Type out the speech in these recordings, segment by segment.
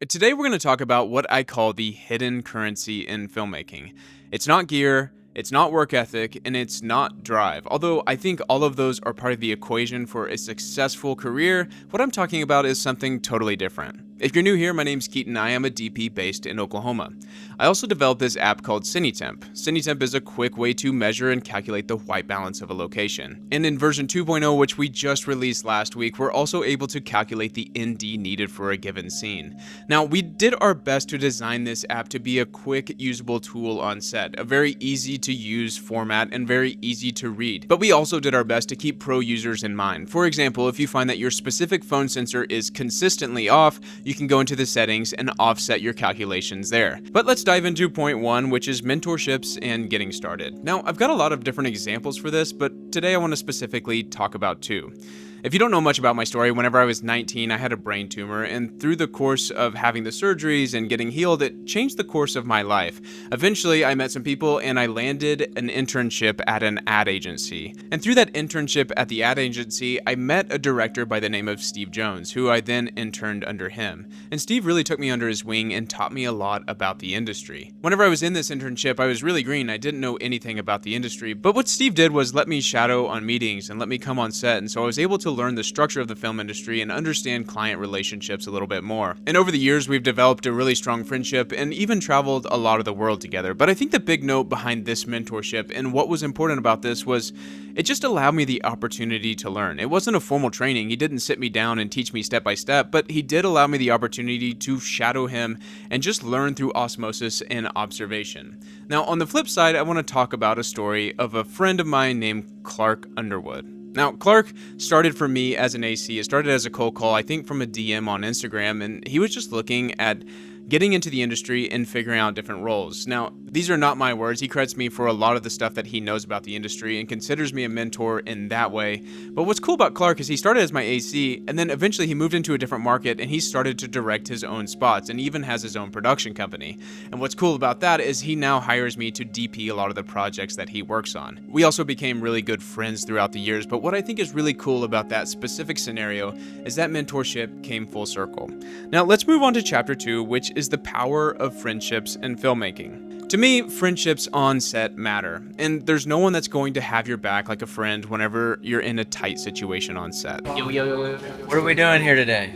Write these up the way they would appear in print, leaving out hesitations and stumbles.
Today, we're going to talk about what I call the hidden currency in filmmaking. It's not gear, it's not work ethic, and it's not drive. Although I think all of those are part of the equation for a successful career, what I'm talking about is something totally different. If you're new here, my name's Keaton. I am a DP based in Oklahoma. I also developed this app called Cinetemp. Cinetemp is a quick way to measure and calculate the white balance of a location. And in version 2.0, which we just released last week, we're also able to calculate the ND needed for a given scene. Now, we did our best to design this app to be a quick, usable tool on set, a very easy to use format and very easy to read. But we also did our best to keep pro users in mind. For example, if you find that your specific phone sensor is consistently off, you can go into the settings and offset your calculations there. But let's dive into point one, which is mentorships and getting started. Now, I've got a lot of different examples for this, but today I want to specifically talk about two. If you don't know much about my story, whenever I was 19, I had a brain tumor, and through the course of having the surgeries and getting healed, it changed the course of my life. Eventually, I met some people and I landed an internship at an ad agency. And through that internship at the ad agency, I met a director by the name of Steve Jones, who I then interned under him. And Steve really took me under his wing and taught me a lot about the industry. Whenever I was in this internship, I was really green. I didn't know anything about the industry, but what Steve did was let me shadow on meetings and let me come on set, and so I was able to learn the structure of the film industry and understand client relationships a little bit more. And over the years, we've developed a really strong friendship and even traveled a lot of the world together. But I think the big note behind this mentorship and what was important about this was it just allowed me the opportunity to learn. It wasn't a formal training. He didn't sit me down and teach me step by step, but he did allow me the opportunity to shadow him and just learn through osmosis and observation. Now, on the flip side, I want to talk about a story of a friend of mine named Clark Underwood. Now, Clark started for me as an AC. It started as a cold call, I think from a DM on Instagram, and he was just looking at getting into the industry and figuring out different roles. Now, these are not my words. He credits me for a lot of the stuff that he knows about the industry and considers me a mentor in that way. But what's cool about Clark is he started as my AC, and then eventually he moved into a different market and he started to direct his own spots and even has his own production company. And what's cool about that is he now hires me to DP a lot of the projects that he works on. We also became really good friends throughout the years, but what I think is really cool about that specific scenario is that mentorship came full circle. Now, let's move on to chapter 2, which is the power of friendships in filmmaking. To me, friendships on set matter, and there's no one that's going to have your back like a friend whenever you're in a tight situation on set. What are we doing here today?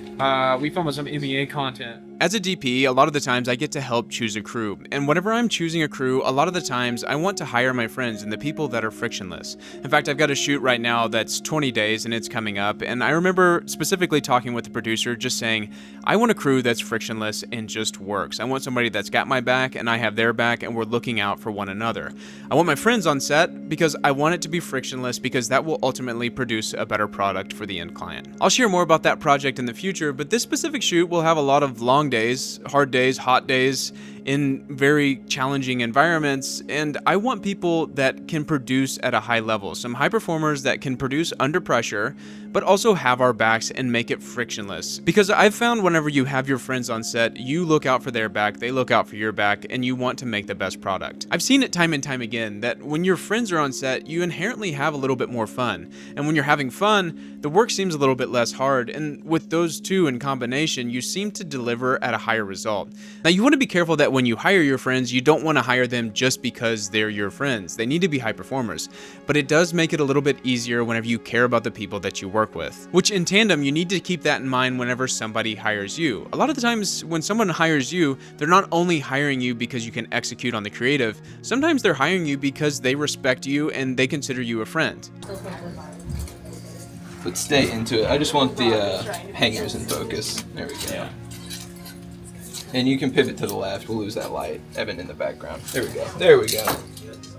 We filmed some NBA content. As a DP, a lot of the times I get to help choose a crew, and whenever I'm choosing a crew, a lot of the times I want to hire my friends and the people that are frictionless. In fact, I've got a shoot right now that's 20 days and it's coming up, and I remember specifically talking with the producer just saying, I want a crew that's frictionless and just works. I want somebody that's got my back and I have their back and we're looking out for one another. I want my friends on set because I want it to be frictionless because that will ultimately produce a better product for the end client. I'll share more about that project in the future, but this specific shoot will have a lot of long days, hard days, hot days, in very challenging environments, and I want people that can produce at a high level, some high performers that can produce under pressure, but also have our backs and make it frictionless. Because I've found whenever you have your friends on set, you look out for their back, they look out for your back, and you want to make the best product. I've seen it time and time again that when your friends are on set, you inherently have a little bit more fun, and when you're having fun, the work seems a little bit less hard, and with those two in combination, you seem to deliver at a higher result. Now, you want to be careful that when you hire your friends, you don't want to hire them just because they're your friends. They need to be high performers, but it does make it a little bit easier whenever you care about the people that you work with, which in tandem, you need to keep that in mind whenever somebody hires you. A lot of the times when someone hires you, they're not only hiring you because you can execute on the creative, sometimes they're hiring you because they respect you and they consider you a friend. But stay into it. I just want the hangers in focus. There we go. And you can pivot to the left. We'll lose that light. Evan in the background. There we go. There we go.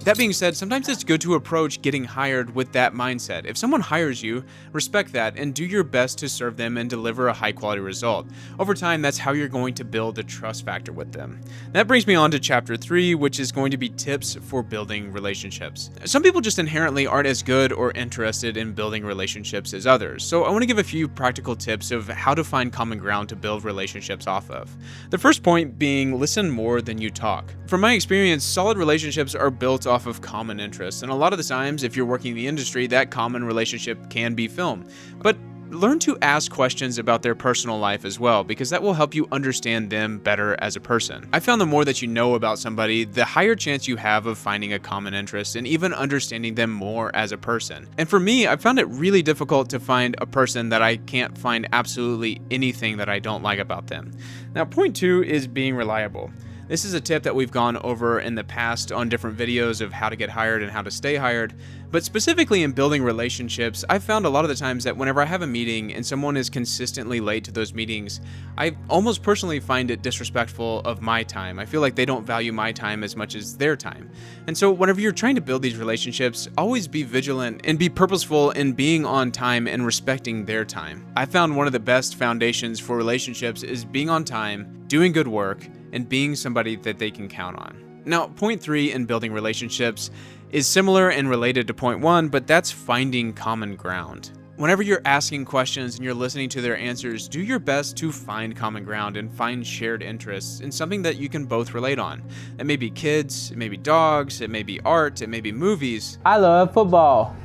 That being said, sometimes it's good to approach getting hired with that mindset. If someone hires you, respect that and do your best to serve them and deliver a high quality result. Over time, that's how you're going to build a trust factor with them. That brings me on to chapter 3, which is going to be tips for building relationships. Some people just inherently aren't as good or interested in building relationships as others, so I want to give a few practical tips of how to find common ground to build relationships off of. The first point being listen more than you talk. From my experience, solid relationships are built off of common interests, and a lot of the times, if you're working in the industry, that common relationship can be film. But learn to ask questions about their personal life as well, because that will help you understand them better as a person. I found the more that you know about somebody, the higher chance you have of finding a common interest and even understanding them more as a person. And for me, I found it really difficult to find a person that I can't find absolutely anything that I don't like about them. Now, point 2 is being reliable. This is a tip that we've gone over in the past on different videos of how to get hired and how to stay hired, but specifically in building relationships, I've found a lot of the times that whenever I have a meeting and someone is consistently late to those meetings, I almost personally find it disrespectful of my time. I feel like they don't value my time as much as their time. And so whenever you're trying to build these relationships, always be vigilant and be purposeful in being on time and respecting their time. I found one of the best foundations for relationships is being on time, doing good work, and being somebody that they can count on. Now, point 3 in building relationships is similar and related to point 1, but that's finding common ground. Whenever you're asking questions and you're listening to their answers, do your best to find common ground and find shared interests in something that you can both relate on. It may be kids, it may be dogs, it may be art, it may be movies. I love football.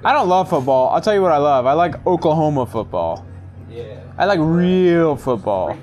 I don't love football. I'll tell you what I love. I like Oklahoma football. Yeah. I like real football.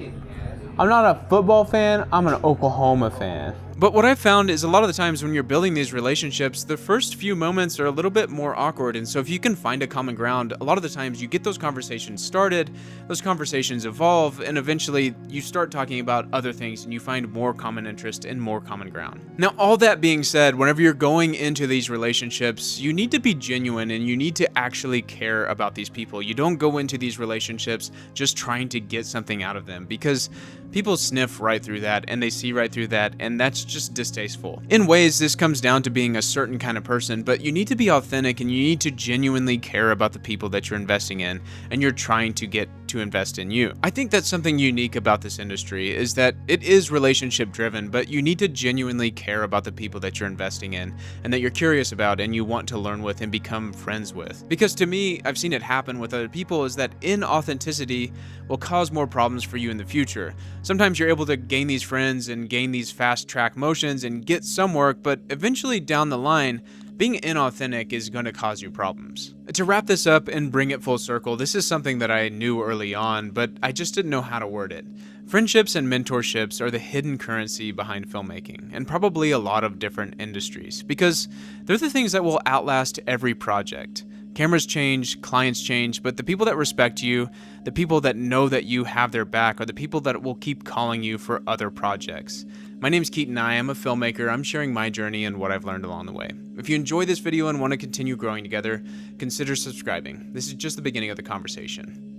I'm not a football fan, I'm an Oklahoma fan. But what I've found is a lot of the times when you're building these relationships, the first few moments are a little bit more awkward. And so if you can find a common ground, a lot of the times you get those conversations started, those conversations evolve, and eventually you start talking about other things and you find more common interest and more common ground. Now, all that being said, whenever you're going into these relationships, you need to be genuine and you need to actually care about these people. You don't go into these relationships just trying to get something out of them, because people sniff right through that and they see right through that, and that's just distasteful. In ways, this comes down to being a certain kind of person, but you need to be authentic and you need to genuinely care about the people that you're investing in and you're trying to get to invest in you. I think that's something unique about this industry, is that it is relationship driven, but you need to genuinely care about the people that you're investing in and that you're curious about and you want to learn with and become friends with. Because to me, I've seen it happen with other people, is that inauthenticity will cause more problems for you in the future. Sometimes you're able to gain these friends and gain these fast track motions and get some work, but eventually down the line, being inauthentic is going to cause you problems. To wrap this up and bring it full circle, this is something that I knew early on, but I just didn't know how to word it. Friendships and mentorships are the hidden currency behind filmmaking, and probably a lot of different industries, because they're the things that will outlast every project. Cameras change, clients change, but the people that respect you, the people that know that you have their back, are the people that will keep calling you for other projects. My name's Keaton. I am a filmmaker. I'm sharing my journey and what I've learned along the way. If you enjoy this video and want to continue growing together, consider subscribing. This is just the beginning of the conversation.